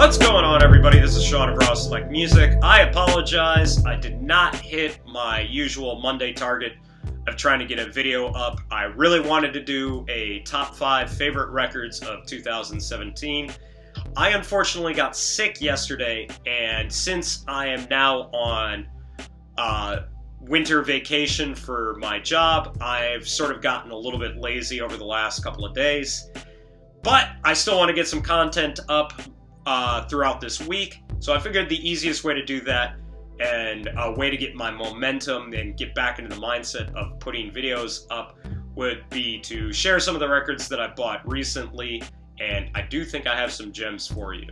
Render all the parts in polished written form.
What's going on, everybody? This is Sean of Raw Select Music. I apologize. I did not hit my usual Monday target of trying to get a video up. I really wanted to do a top 5 favorite records of 2017. I unfortunately got sick yesterday, and since I am now on winter vacation for my job, I've sort of gotten a little bit lazy over the last couple of days. But I still want to get some content up throughout this week, so I figured the easiest way to do that and a way to get my momentum and get back into the mindset of putting videos up would be to share some of the records that I bought recently, and I do think I have some gems for you.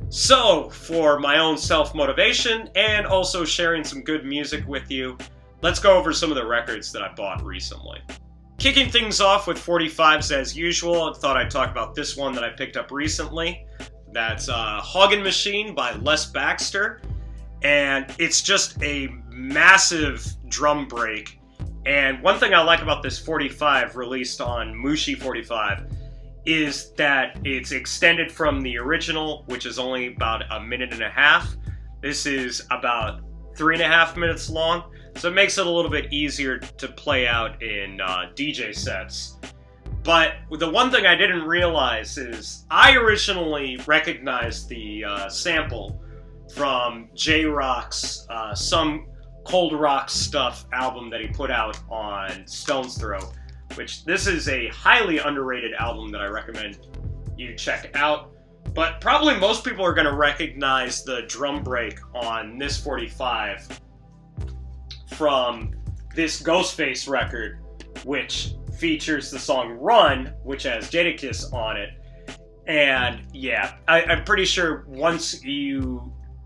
So, for my own self-motivation and also sharing some good music with you, let's go over some of the records that I bought recently. Kicking things off with 45s as usual, I thought I'd talk about this one that I picked up recently. That's Hoggin' Machine by Baxter, and it's just a massive drum break. And one thing I like about this 45 released on Mushi 45 is that it's extended from the original, which is only about a minute and a half. This is about 3.5 minutes long, so it makes it a little bit easier to play out in DJ sets. But the one thing I didn't realize is I originally recognized the sample from J-Rock's Some Cold Rock Stuff album that he put out on Stone's Throw, which this is a highly underrated album that I recommend you check out. But probably most people are going to recognize the drum break on this 45 from this Ghostface record, which features the song Run, which has Jadakiss on it. And yeah, I'm pretty sure once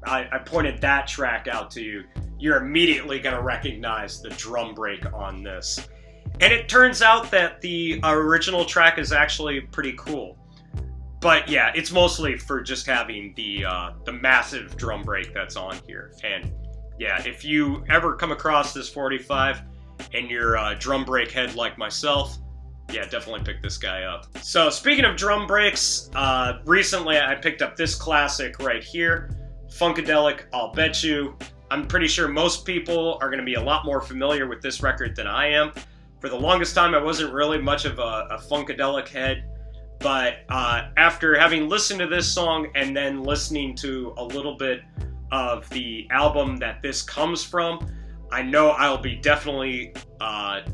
I pointed that track out to you, you're immediately going to recognize the drum break on this. And it turns out that the original track is actually pretty cool. But yeah, it's mostly for just having the massive drum break that's on here. And yeah, if you ever come across this 45 and you're a drum break head like myself, yeah, definitely pick this guy up. So speaking of drum breaks, recently I picked up this classic right here, Funkadelic, I'll Bet You. I'm pretty sure most people are going to be a lot more familiar with this record than I am. For the longest time, I wasn't really much of a Funkadelic head, but after having listened to this song and then listening to a little bit of the album that this comes from, I know I'll be definitely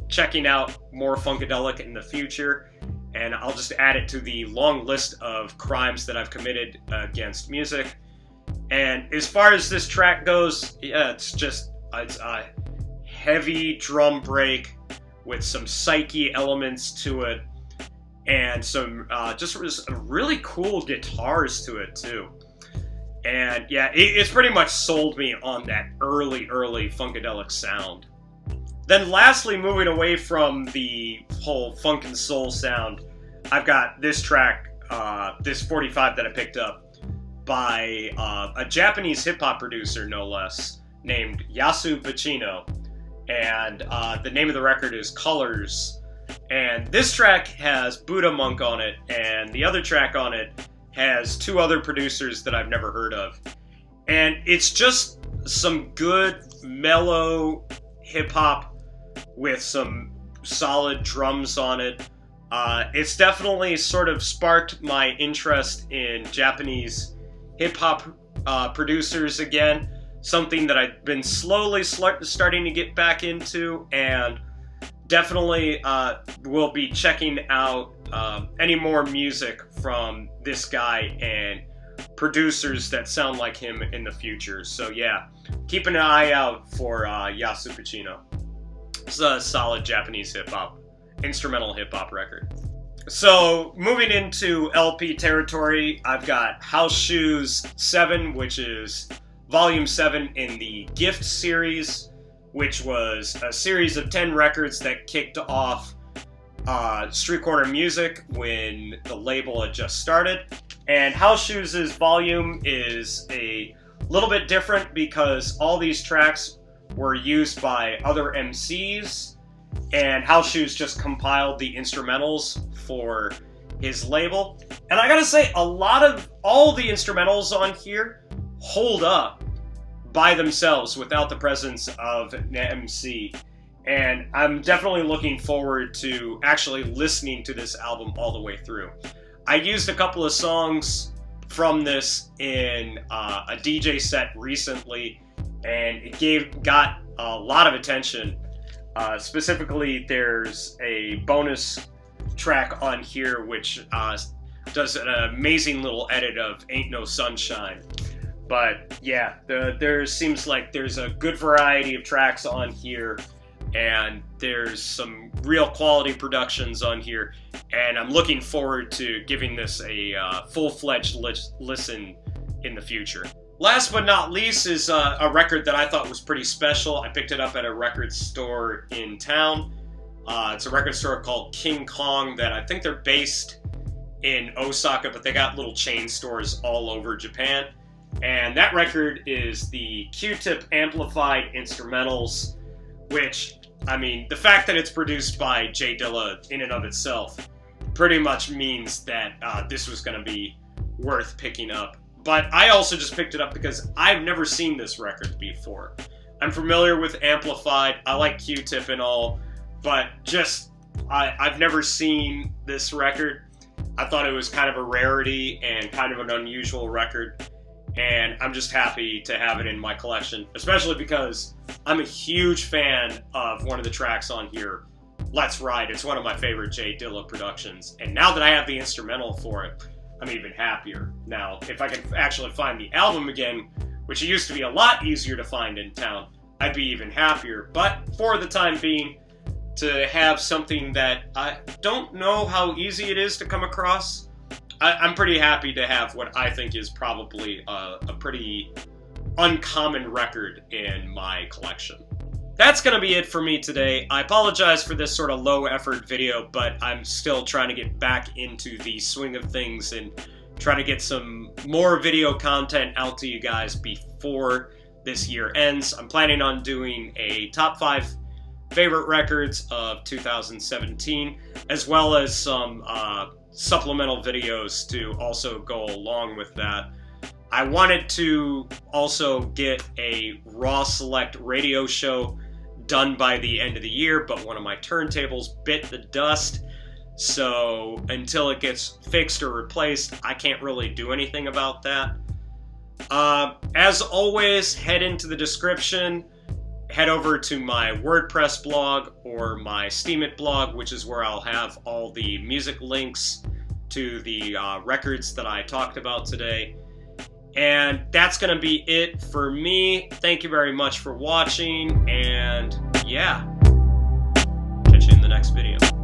checking out more Funkadelic in the future, and I'll just add it to the long list of crimes that I've committed against music. And as far as this track goes, yeah, it's a heavy drum break with some psyche elements to it, and some just really cool guitars to it too. And yeah, it's pretty much sold me on that early Funkadelic sound. Then lastly, moving away from the whole funk and soul sound, I've got this track, this 45 that I picked up by a Japanese hip-hop producer, no less, named Yasu-Pacino. And the name of the record is Colors. And this track has Buddha Monk on it, and the other track on it has 2 other producers that I've never heard of. And it's just some good, mellow hip-hop with some solid drums on it. It's definitely sort of sparked my interest in Japanese hip-hop producers again, something that I've been slowly starting to get back into, and definitely will be checking out any more music from this guy and producers that sound like him in the future. So yeah, keep an eye out for yasu-pacino. It's a solid Japanese hip-hop, instrumental hip-hop record. So moving into LP territory, I've got House Shoes 7, which is Volume 7 in the Gift series, which was a series of 10 records that kicked off Street Corner Music when the label had just started. And House Shoes' volume is a little bit different because all these tracks were used by other MCs, and House Shoes just compiled the instrumentals for his label. And I gotta say, all the instrumentals on here hold up by themselves without the presence of an MC. And I'm definitely looking forward to actually listening to this album all the way through. I used a couple of songs from this in a DJ set recently, and it got a lot of attention. Specifically, there's a bonus track on here which does an amazing little edit of Ain't No Sunshine. But yeah, there seems like there's a good variety of tracks on here, and there's some real quality productions on here, and I'm looking forward to giving this a full-fledged listen in the future. Last but not least is a record that I thought was pretty special. I picked it up at a record store in town. It's a record store called King Kong that I think they're based in Osaka, but they got little chain stores all over Japan. And that record is the QTip Amplified Instrumentals, which, I mean, the fact that it's produced by Jay Dilla in and of itself pretty much means that this was going to be worth picking up. But I also just picked it up because I've never seen this record before. I'm familiar with Amplified, I like QTip and all, but I've never seen this record. I thought it was kind of a rarity and kind of an unusual record, and I'm just happy to have it in my collection, especially because I'm a huge fan of one of the tracks on here, Let's Ride. It's one of my favorite Jay Dilla productions, and now that I have the instrumental for it, I'm even happier. Now, if I can actually find the album again, which it used to be a lot easier to find in town, I'd be even happier. But for the time being, to have something that I don't know how easy it is to come across, I'm pretty happy to have what I think is probably a pretty uncommon record in my collection. That's going to be it for me today. I apologize for this sort of low-effort video, but I'm still trying to get back into the swing of things and try to get some more video content out to you guys before this year ends. I'm planning on doing a top 5 favorite records of 2017, as well as some supplemental videos to also go along with that. I wanted to also get a Raw Select radio show done by the end of the year, but one of my turntables bit the dust, so until it gets fixed or replaced, I can't really do anything about that. As always, head into the description, head over to my WordPress blog or my Steemit blog, which is where I'll have all the music links to the records that I talked about today. And that's going to be it for me. Thank you very much for watching, and yeah, catch you in the next video.